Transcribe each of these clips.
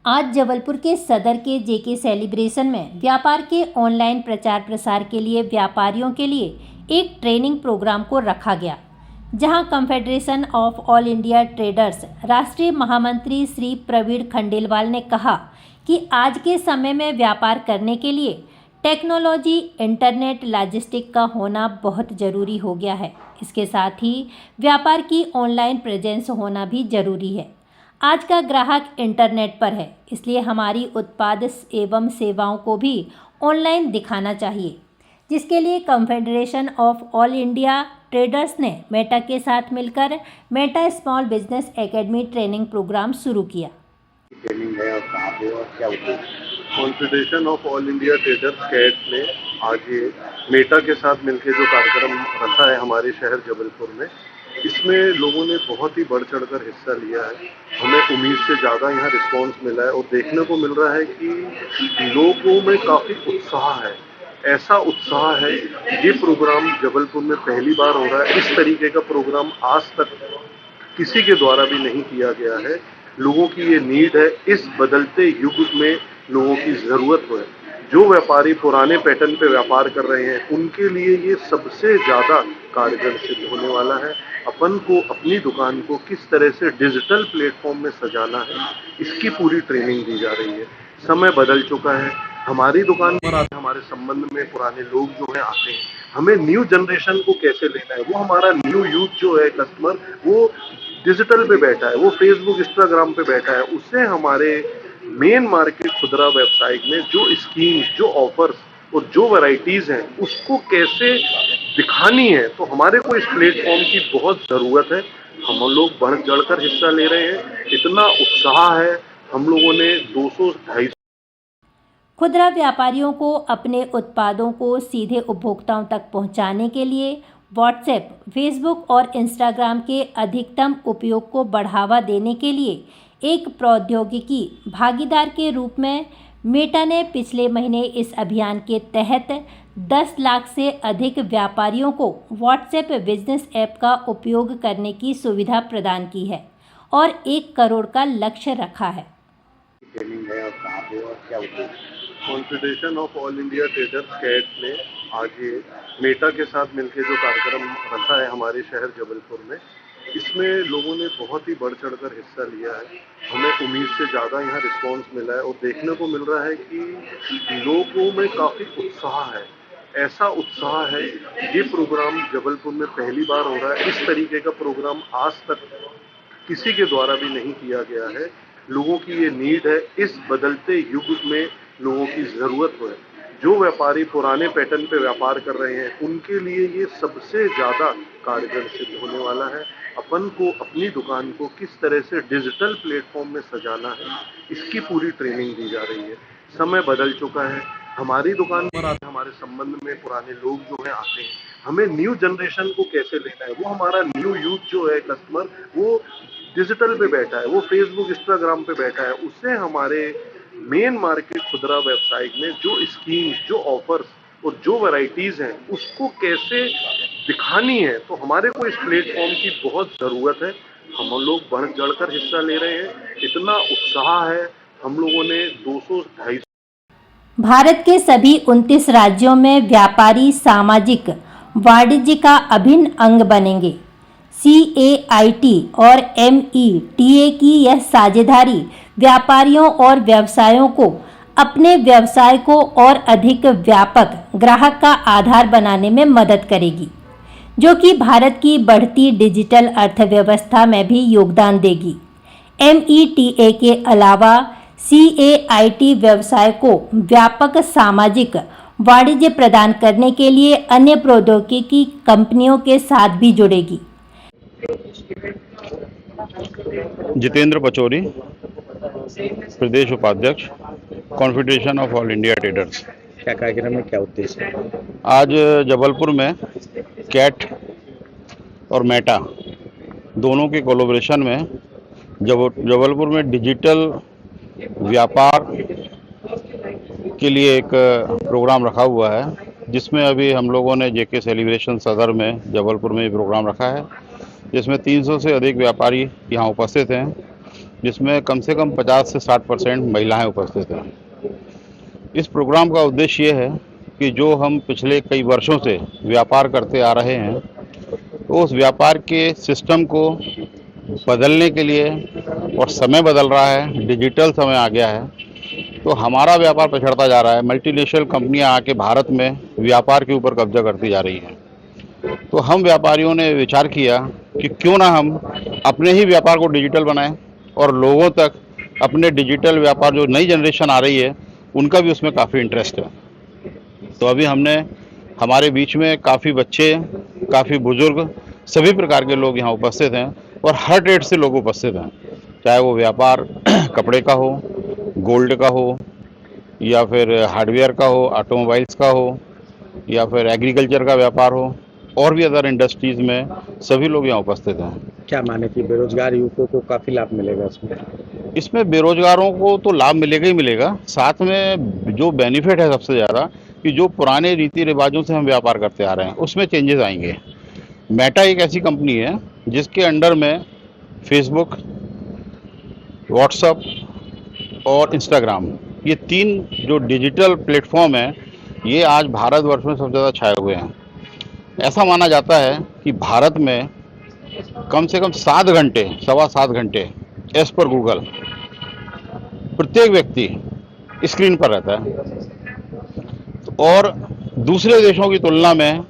आज जबलपुर के सदर के जेके सेलिब्रेशन में व्यापार के ऑनलाइन प्रचार प्रसार के लिए व्यापारियों के लिए एक ट्रेनिंग प्रोग्राम को रखा गया, जहां confederation of all India traders राष्ट्रीय महामंत्री श्री प्रवीण खंडेलवाल ने कहा कि आज के समय में व्यापार करने के लिए टेक्नोलॉजी, इंटरनेट, लॉजिस्टिक का होना बहुत ज़रूरी हो गया है। इसके साथ ही व्यापार की ऑनलाइन प्रेजेंस होना भी ज़रूरी है। आज का ग्राहक इंटरनेट पर है, इसलिए हमारी उत्पाद एवं सेवाओं को भी ऑनलाइन दिखाना चाहिए, जिसके लिए confederation of all India traders ने मेटा के साथ मिलकर Meta small business academy training programme शुरू किया। ट्रेनिंग है और कहाँ पे और क्या उद्देश्य? Confederation of all India traders CAT ने आज ये मेटा के साथ मिलकर जो कार्यक्रम रखा है हमारे शहर जबलपुर में, इसमें लोगों ने बहुत ही बढ़ चढ़कर हिस्सा लिया है। हमें उम्मीद से ज़्यादा यहाँ रिस्पांस मिला है और देखने को मिल रहा है कि लोगों में काफ़ी उत्साह है। ऐसा उत्साह है, ये प्रोग्राम जबलपुर में पहली बार हो रहा है। इस तरीके का प्रोग्राम आज तक किसी के द्वारा भी नहीं किया गया है। लोगों की ये नीड है, इस बदलते युग में लोगों की ज़रूरत है। जो व्यापारी पुराने पैटर्न पे व्यापार कर रहे हैं, उनके लिए ये सबसे ज़्यादा कारगर सिद्ध होने वाला है। अपन को अपनी दुकान को किस तरह से डिजिटल प्लेटफॉर्म में सजाना है, इसकी पूरी ट्रेनिंग दी जा रही है। समय बदल चुका है। हमारी दुकान पर हमारे संबंध में पुराने लोग जो हैं आते हैं, हमें न्यू जनरेशन को कैसे लेना है। वो हमारा न्यू यूथ जो है कस्टमर, वो डिजिटल पे बैठा है, वो फेसबुक, इंस्टाग्राम पे बैठा है। उससे हमारे मेन मार्केट खुदरा वेबसाइट में जो स्कीम्स, जो ऑफर्स और जो वैरायटीज़ हैं, उसको कैसे दिखानी है। तो हमारे को इस प्लेटफॉर्म की बहुत ज़रूरत है। हम लोग बढ़ चढ़कर हिस्सा ले रहे हैं। इतना उत्साह है, हम लोगों ने 200-250 खुदरा व्यापारियों को अपने उत्पादों को सीधे उपभोक्ताओं तक पहुंचाने के लिए व्हाट्सएप, फेसबुक और इंस्टाग्राम के अधिकतम उपयोग को बढ़ावा देने के लिए एक प्रौद्योगिकी भागीदार के रूप में मेटा ने पिछले महीने इस अभियान के तहत 10 लाख से अधिक व्यापारियों को व्हाट्सएप बिजनेस ऐप का उपयोग करने की सुविधा प्रदान की है और 1 करोड़ का लक्ष्य रखा है। ट्रेनिंग है और कहाँ पे और क्या उद्देश्य? Confederation of all India traders CAT ने आज ये मेटा के साथ मिलकर जो कार्यक्रम रखा है हमारे शहर जबलपुर में, इसमें लोगों ने बहुत ही बढ़ चढ़कर हिस्सा लिया है। हमें उम्मीद से ज़्यादा यहाँ रिस्पांस मिला है और देखने को मिल रहा है कि लोगों में काफ़ी उत्साह है। ऐसा उत्साह है, ये प्रोग्राम जबलपुर में पहली बार हो रहा है। इस तरीके का प्रोग्राम आज तक किसी के द्वारा भी नहीं किया गया है। लोगों की ये नीड है, इस बदलते युग में लोगों की ज़रूरत है। जो व्यापारी पुराने पैटर्न पे व्यापार कर रहे हैं, उनके लिए ये सबसे ज़्यादा कारगर सिद्ध होने वाला है। अपन को अपनी दुकान को किस तरह से डिजिटल प्लेटफॉर्म में सजाना है, इसकी पूरी ट्रेनिंग दी जा रही है। समय बदल चुका है। हमारी दुकान पर हमारे संबंध में पुराने लोग जो हैं आते हैं, हमें न्यू जनरेशन को कैसे लेना है। वो हमारा न्यू यूथ जो है कस्टमर, वो डिजिटल पे बैठा है, वो फेसबुक, इंस्टाग्राम पे बैठा है। उससे हमारे मेन मार्केट खुदरा वेबसाइट में जो स्कीम्स, जो ऑफर्स और जो वैरायटीज़ हैं, उसको कैसे दिखानी है। तो हमारे को इस प्लेटफॉर्म की बहुत ज़रूरत है। हम लोग बढ़ चढ़कर हिस्सा ले रहे हैं। इतना उत्साह है, हम लोगों ने 200-250 भारत के सभी 29 राज्यों में व्यापारी सामाजिक वाणिज्य का अभिन्न अंग बनेंगे। CAIT और META की यह साझेदारी व्यापारियों और व्यवसायों को अपने व्यवसाय को और अधिक व्यापक ग्राहक का आधार बनाने में मदद करेगी, जो कि भारत की बढ़ती डिजिटल अर्थव्यवस्था में भी योगदान देगी। META के अलावा CAIT व्यवसाय को व्यापक सामाजिक वाणिज्य प्रदान करने के लिए अन्य प्रौद्योगिकी कंपनियों के साथ भी जुड़ेगी। जितेंद्र पचौरी, प्रदेश उपाध्यक्ष, confederation of all India traders. क्या कार्यक्रम में क्या उद्देश्य है? आज जबलपुर में कैट और मेटा दोनों के कोलैबोरेशन में जबलपुर में डिजिटल व्यापार के लिए एक प्रोग्राम रखा हुआ है, जिसमें अभी हम लोगों ने जेके सेलिब्रेशन सदर में जबलपुर में प्रोग्राम रखा है, जिसमें 300 से अधिक व्यापारी यहाँ उपस्थित हैं जिसमें कम से कम 50 से 60% महिलाएं उपस्थित हैं। इस प्रोग्राम का उद्देश्य ये है कि जो हम पिछले कई वर्षों से व्यापार करते आ रहे हैं, तो उस व्यापार के सिस्टम को बदलने के लिए, और समय बदल रहा है, डिजिटल समय आ गया है, तो हमारा व्यापार पिछड़ता जा रहा है। मल्टीनेशनल कंपनियां आके भारत में व्यापार के ऊपर कब्जा करती जा रही हैं। तो हम व्यापारियों ने विचार किया कि क्यों ना हम अपने ही व्यापार को डिजिटल बनाएं और लोगों तक अपने डिजिटल व्यापार, जो नई जनरेशन आ रही है, उनका भी उसमें काफ़ी इंटरेस्ट है। तो अभी हमने, हमारे बीच में काफ़ी बच्चे, काफ़ी बुजुर्ग, सभी प्रकार के लोग यहाँ उपस्थित हैं और हर ट्रेड से लोग उपस्थित हैं, चाहे वो व्यापार कपड़े का हो, गोल्ड का हो, या फिर हार्डवेयर का हो, ऑटोमोबाइल्स का हो, या फिर एग्रीकल्चर का व्यापार हो, और भी अदर इंडस्ट्रीज़ में सभी लोग यहाँ उपस्थित हैं। क्या माने कि बेरोजगार युवकों को काफी लाभ मिलेगा इसमें? इसमें बेरोजगारों को तो लाभ मिलेगा ही मिलेगा, साथ में जो बेनिफिट है सबसे ज़्यादा, कि जो पुराने रीति रिवाजों से हम व्यापार करते आ रहे हैं उसमें चेंजेस आएंगे। मेटा एक ऐसी कंपनी है जिसके अंडर में फेसबुक, व्हाट्सअप और इंस्टाग्राम, ये 3 जो डिजिटल प्लेटफॉर्म हैं, ये आज भारतवर्ष में सबसे ज़्यादा छाए हुए हैं। ऐसा माना जाता है कि भारत में कम से कम 7 घंटे, सवा 7 घंटे, एज पर गूगल, प्रत्येक व्यक्ति स्क्रीन पर रहता है। और दूसरे देशों की तुलना में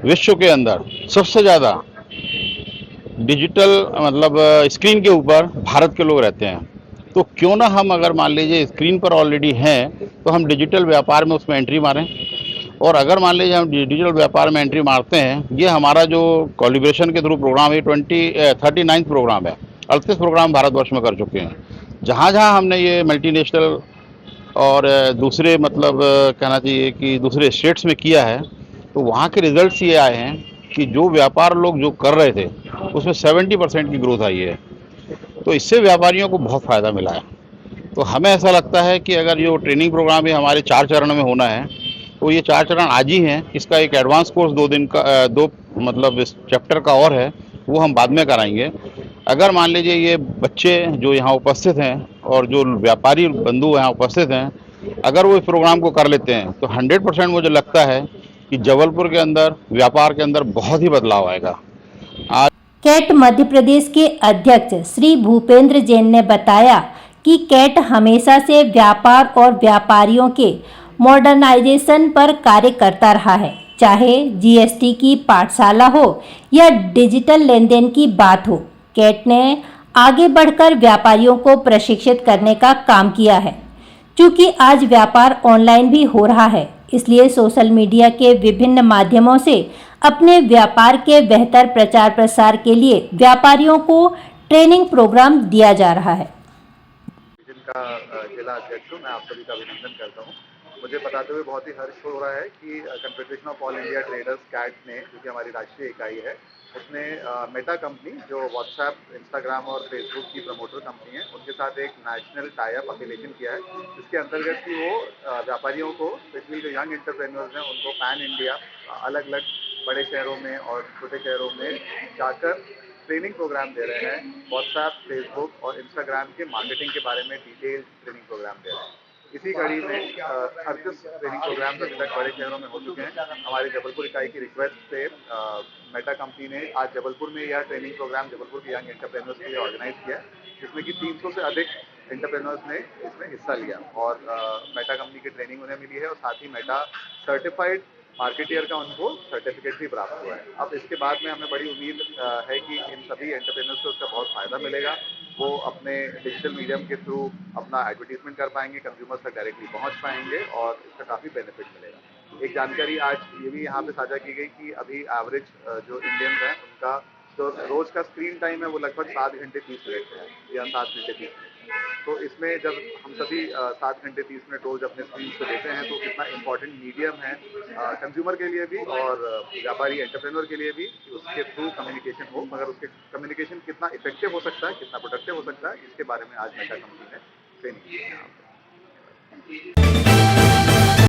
विश्व के अंदर सबसे ज़्यादा डिजिटल, मतलब स्क्रीन के ऊपर भारत के लोग रहते हैं। तो क्यों ना हम, अगर मान लीजिए स्क्रीन पर ऑलरेडी हैं, तो हम डिजिटल व्यापार में उसमें एंट्री मारें। और अगर मान लीजिए हम डिजिटल व्यापार में एंट्री मारते हैं, ये हमारा जो कोलैबोरेशन के थ्रू प्रोग्राम है, 39 प्रोग्राम है, 38 प्रोग्राम भारतवर्ष में कर चुके हैं। जहाँ जहाँ हमने ये मल्टीनेशनल और दूसरे, मतलब कहना चाहिए कि दूसरे स्टेट्स में किया है, तो वहाँ के रिजल्ट्स ये आए हैं कि जो व्यापार लोग जो कर रहे थे उसमें 70% की ग्रोथ आई है। तो इससे व्यापारियों को बहुत फ़ायदा मिला है। तो हमें ऐसा लगता है कि अगर जो ट्रेनिंग प्रोग्राम है हमारे 4 चरण में होना है, तो ये 4 चरण आज ही हैं। इसका एक एडवांस कोर्स 2 दिन का, 2 मतलब इस चैप्टर का और है, वो हम बाद में कराएंगे। अगर मान लीजिए ये बच्चे जो यहाँ उपस्थित हैं और जो व्यापारी बंधु यहाँ उपस्थित हैं, अगर वो इस प्रोग्राम को कर लेते हैं, तो 100% मुझे लगता है कि जबलपुर के अंदर व्यापार के अंदर बहुत ही बदलाव आएगा। आज कैट मध्य प्रदेश के अध्यक्ष श्री भूपेंद्र जैन ने बताया कि कैट हमेशा से व्यापार और व्यापारियों के मॉडर्नाइजेशन पर कार्य करता रहा है, चाहे जीएसटी की पाठशाला हो या डिजिटल लेन देन की बात हो। कैट ने आगे बढ़कर व्यापारियों को प्रशिक्षित करने का काम किया है। क्योंकि आज व्यापार ऑनलाइन भी हो रहा है, इसलिए सोशल मीडिया के विभिन्न माध्यमों से अपने व्यापार के बेहतर प्रचार प्रसार के लिए व्यापारियों को ट्रेनिंग प्रोग्राम दिया जा रहा है। जिनका जिला अध्यक्ष हूँ, मैं आप सभी का अभिनंदन करता हूँ। मुझे बताते हुए बहुत ही हर्ष हो रहा है कि confederation of all India traders CAT ने, जो कि हमारी राष्ट्रीय इकाई है, उसने मेटा कंपनी, जो व्हाट्सएप, इंस्टाग्राम और फेसबुक की प्रमोटर कंपनी है, उनके साथ एक नेशनल टाई अप एफिलिएशन किया है, जिसके अंतर्गत कि वो व्यापारियों को, स्पेशली जो यंग एंटरप्रेन्योर्स हैं, उनको पैन इंडिया अलग अलग बड़े शहरों में और छोटे शहरों में जाकर ट्रेनिंग प्रोग्राम दे रहे हैं। व्हाट्सएप, फेसबुक और इंस्टाग्राम के मार्केटिंग के बारे में डिटेल ट्रेनिंग प्रोग्राम दे रहे हैं। इसी कड़ी में 38 ट्रेनिंग प्रोग्राम अभी तक बड़े शहरों में हो चुके हैं। हमारे जबलपुर इकाई की रिक्वेस्ट से मेटा कंपनी ने आज जबलपुर में यह ट्रेनिंग प्रोग्राम जबलपुर के यंग एंटरप्रेन्योर्स के लिए ऑर्गेनाइज किया, जिसमें कि 300 से अधिक एंटरप्रेन्योर्स ने इसमें हिस्सा लिया और मेटा कंपनी की ट्रेनिंग उन्हें मिली है और साथ ही मेटा सर्टिफाइड मार्केटियर का उनको सर्टिफिकेट भी प्राप्त हुआ है। अब इसके बाद में हमें बड़ी उम्मीद है कि इन सभी एंटरप्रेन्योर्स को उसका बहुत फ़ायदा मिलेगा। वो अपने डिजिटल मीडियम के थ्रू अपना एडवर्टीजमेंट कर पाएंगे, कंज्यूमर्स तक डायरेक्टली पहुंच पाएंगे और इसका काफ़ी बेनिफिट मिलेगा। एक जानकारी आज ये भी यहाँ पे साझा की गई कि अभी एवरेज जो इंडियंस हैं, उनका जो रोज़ का स्क्रीन टाइम है वो लगभग 7 घंटे 30 मिनट है, या 7 घंटे 30 मिनट। तो इसमें जब हम सभी 7 घंटे 30 मिनट रोज अपने स्क्रीन को देते हैं, तो कितना इंपॉर्टेंट मीडियम है कंज्यूमर के लिए भी और व्यापारी एंटरप्रेन्योर के लिए भी, कि उसके थ्रू कम्युनिकेशन हो, मगर उसके कम्युनिकेशन कितना इफेक्टिव हो सकता है, कितना प्रोडक्टिव हो सकता है, इसके बारे में आज मेटा कंपनी ने ट्रेनिंग दी है।